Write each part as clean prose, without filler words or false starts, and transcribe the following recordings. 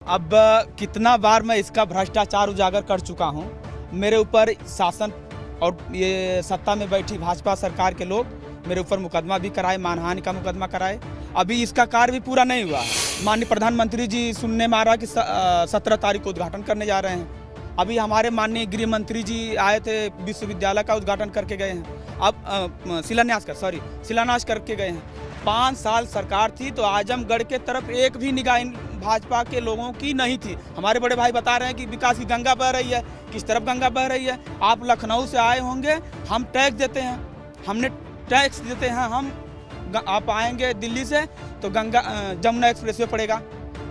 अब कितना बार मैं इसका भ्रष्टाचार उजागर कर चुका हूं। मेरे ऊपर शासन और ये सत्ता में बैठी भाजपा सरकार के लोग मेरे ऊपर मुकदमा भी कराए, मानहानि का मुकदमा कराए। अभी इसका कार्य भी पूरा नहीं हुआ है। माननीय प्रधानमंत्री जी सुनने में आ रहा कि 17 तारीख को उद्घाटन करने जा रहे हैं। अभी हमारे माननीय गृह मंत्री जी आए थे, विश्वविद्यालय का उद्घाटन करके गए हैं। अब शिलान्यास करके गए हैं। 5 साल सरकार थी तो आजमगढ़ के तरफ एक भी निगाह भाजपा के लोगों की नहीं थी। हमारे बड़े भाई बता रहे हैं कि विकास की गंगा बह रही है। किस तरफ गंगा बह रही है? आप लखनऊ से आए होंगे, हम टैक्स देते हैं, हमने टैक्स देते हैं हम। आप आएंगे दिल्ली से तो गंगा जमुना एक्सप्रेसवे पड़ेगा।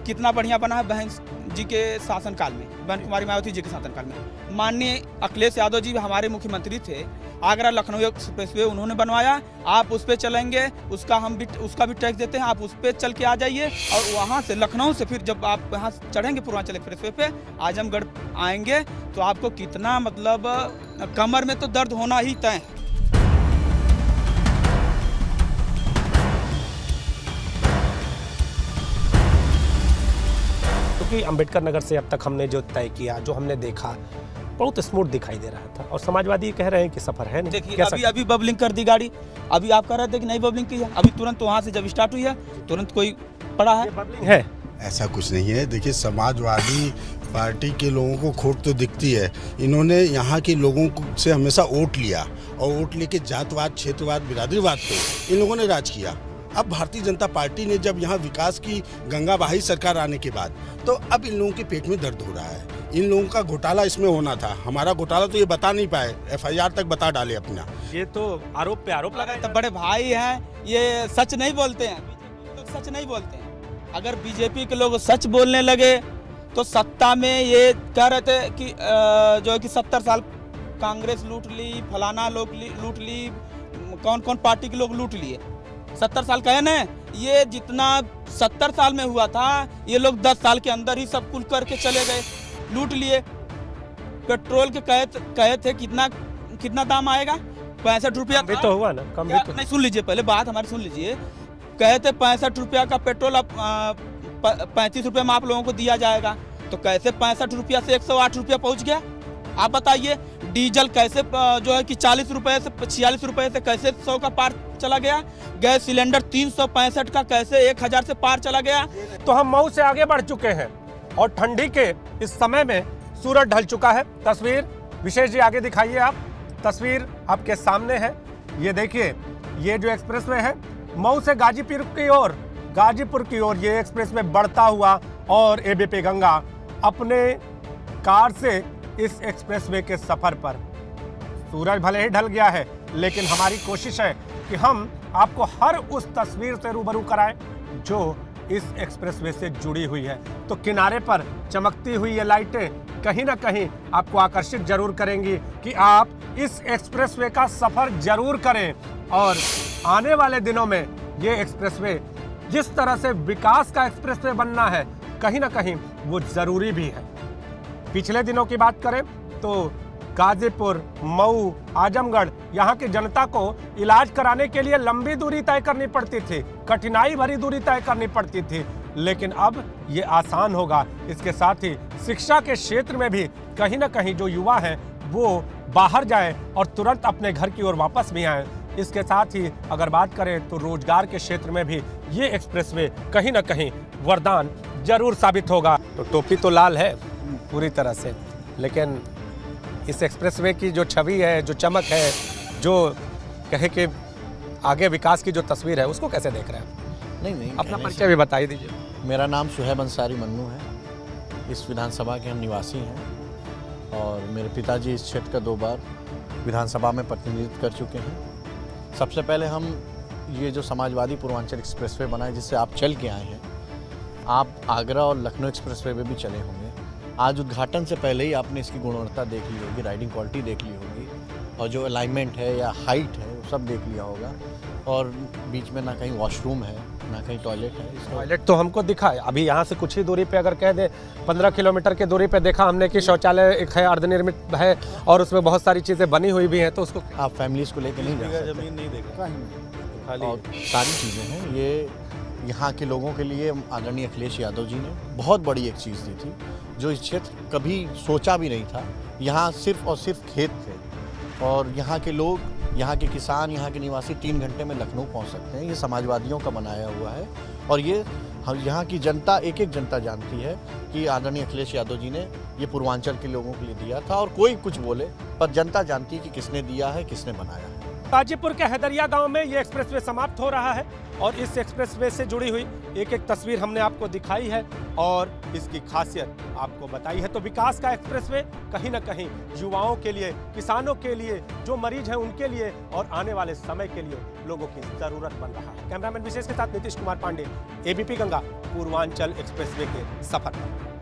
कितना बढ़िया बना है बहन जी के शासनकाल में, बहन कुमारी मायावती जी के शासनकाल में। माननीय अखिलेश यादव जी हमारे मुख्यमंत्री थे, आगरा लखनऊ एक्सप्रेसवे उन्होंने बनवाया। आप उस पर चलेंगे, उसका भी टैक्स देते हैं। आप उस पर चल के आ जाइए और वहाँ से लखनऊ से फिर जब आप यहाँ चढ़ेंगे पूर्वांचल एक्सप्रेसवे पे आजमगढ़ आएंगे तो आपको कितना मतलब कमर में तो दर्द होना ही तय है। क्योंकि अंबेडकर नगर से अब तक हमने जो तय किया, जो हमने देखा, बहुत स्मूथ दिखाई दे रहा था और समाजवादी कह रहे हैं कि सफर है नहीं। देखिए अभी बबलिंग कर दी गाड़ी। अभी आप कह रहे थे कि नहीं बबलिंग की है, अभी तुरंत वहाँ से जब स्टार्ट हुई है तुरंत कोई पड़ा है बबलिंग है। ऐसा कुछ नहीं है। देखिए, समाजवादी पार्टी के लोगों को खोट तो दिखती है। इन्होंने यहाँ के लोगों से हमेशा वोट लिया और वोट लेके जातवाद, क्षेत्रवाद, बिरादरीवाद पे इन लोगों ने राज किया। अब भारतीय जनता पार्टी ने जब यहाँ विकास की गंगा बहाई सरकार आने के बाद, तो अब इन लोगों के पेट में दर्द हो रहा है। इन लोगों का घोटाला इसमें होना था। हमारा घोटाला तो ये बता नहीं पाए, FIR तक बता डाले अपना। ये तो आरोप पे आरोप लगाए। तो बड़े भाई हैं, ये सच नहीं बोलते हैं। बीजेपी तो सच नहीं बोलते हैं। अगर बीजेपी के लोग सच बोलने लगे तो सत्ता में ये कह रहे थे कि जो है कि 70 साल कांग्रेस लूट ली, फलाना लोग लूट ली, कौन कौन पार्टी के लोग लूट लिए। 70 साल कहे न, ये जितना 70 साल में हुआ था ये लोग 10 साल के अंदर ही सब कुल करके चले गए, लूट लिए। पेट्रोल के कहे थे कितना दाम आएगा, 65 रुपया भी तो हुआ ना, कम भी तो नहीं। सुन लीजिए, पहले बात हमारी सुन लीजिए। कहे थे 65 रुपया का पेट्रोल अब 35 रुपये में आप लोगों को दिया जाएगा। तो कैसे 65 रुपया से 108 रुपया पहुँच गया? आप बताइए। डीजल कैसे जो है कि 40 रुपये से 46 रुपये से कैसे 100 का पार चला गया? गैस सिलेंडर 365 का कैसे 1000 से पार चला गया? तो हम मऊ से आगे बढ़ चुके हैं और ठंडी के इस समय में सूरज ढल चुका है। तस्वीर विशेष जी आगे दिखाइए आप। तस्वीर आपके सामने है। ये देखिए, ये जो एक्सप्रेसवे है मऊ से गाजीपुर की ओर ये एक्सप्रेसवे बढ़ता हुआ और ABP गंगा अपने कार से इस एक्सप्रेसवे के सफर पर। सूरज भले ही ढल गया है लेकिन हमारी कोशिश है कि हम आपको हर उस तस्वीर से रूबरू कराएं जो इस एक्सप्रेसवे से जुड़ी हुई है। तो किनारे पर चमकती हुई ये लाइटें कहीं ना कहीं आपको आकर्षित जरूर करेंगी कि आप इस एक्सप्रेसवे का सफर जरूर करें। और आने वाले दिनों में ये एक्सप्रेसवे जिस तरह से विकास का एक्सप्रेसवे बनना है, कहीं ना कहीं वो जरूरी भी है। पिछले दिनों की बात करें तो गाजीपुर, मऊ, आजमगढ़ यहाँ की जनता को इलाज कराने के लिए लंबी दूरी तय करनी पड़ती थी, कठिनाई भरी दूरी तय करनी पड़ती थी, लेकिन अब ये आसान होगा। इसके साथ ही शिक्षा के क्षेत्र में भी कहीं ना कहीं जो युवा हैं वो बाहर जाएं और तुरंत अपने घर की ओर वापस भी आएं। इसके साथ ही अगर बात करें तो रोजगार के क्षेत्र में भी ये एक्सप्रेसवे कहीं ना कहीं वरदान जरूर साबित होगा। तो टोपी तो लाल है पूरी तरह से, लेकिन इस एक्सप्रेसवे की जो छवि है, जो चमक है, जो कहे कि आगे विकास की जो तस्वीर है, उसको कैसे देख रहे हैं? नहीं अपना परिचय भी बताइए दीजिए। मेरा नाम सुहैब अंसारी मन्नू है। इस विधानसभा के हम निवासी हैं और मेरे पिताजी इस क्षेत्र का 2 बार विधानसभा में प्रतिनिधित्व कर चुके हैं। सबसे पहले हम ये जो समाजवादी पूर्वांचल एक्सप्रेसवे बना है, जिससे आप चल के आए हैं, आप आगरा और लखनऊ एक्सप्रेसवे में भी चले होंगे। आज उद्घाटन से पहले ही आपने इसकी गुणवत्ता देख ली होगी, राइडिंग क्वालिटी देख ली होगी और जो अलाइनमेंट है या हाइट है वो सब देख लिया होगा। और बीच में ना कहीं वॉशरूम है ना कहीं टॉयलेट है। टॉयलेट तो हमको दिखा है, अभी यहाँ से कुछ ही दूरी पे अगर कह दे 15 किलोमीटर की दूरी पे देखा हमने कि शौचालय एक है, अर्धनिर्मित है और उसमें बहुत सारी चीज़ें बनी हुई भी हैं। तो उसको आप फैमिलीज को लेकर नहीं जा सकते। जमीन नहीं देखा, और सारी चीज़ें हैं। ये यहाँ के लोगों के लिए आदरणीय अखिलेश यादव जी ने बहुत बड़ी एक चीज़ दी थी, जो इस क्षेत्र कभी सोचा भी नहीं था। यहाँ सिर्फ और सिर्फ खेत थे और यहाँ के लोग, यहाँ के किसान, यहाँ के निवासी 3 घंटे में लखनऊ पहुँच सकते हैं। ये समाजवादियों का बनाया हुआ है और ये यहाँ की जनता, एक एक जनता जानती है कि आदरणीय अखिलेश यादव जी ने ये पूर्वांचल के लोगों के लिए दिया था। और कोई कुछ बोले पर जनता जानती है कि किसने दिया है, किसने बनाया है। गाजीपुर के हैदरिया गांव में ये एक्सप्रेसवे समाप्त हो रहा है और इस एक्सप्रेसवे से जुड़ी हुई एक एक तस्वीर हमने आपको दिखाई है और इसकी खासियत आपको बताई है। तो विकास का एक्सप्रेसवे कहीं ना कहीं युवाओं के लिए, किसानों के लिए, जो मरीज हैं उनके लिए और आने वाले समय के लिए लोगों की जरूरत बन रहा है। कैमरामैन विशेष के साथ नीतीश कुमार पांडे, एबीपी गंगा, पूर्वांचल एक्सप्रेसवे के सफर पर।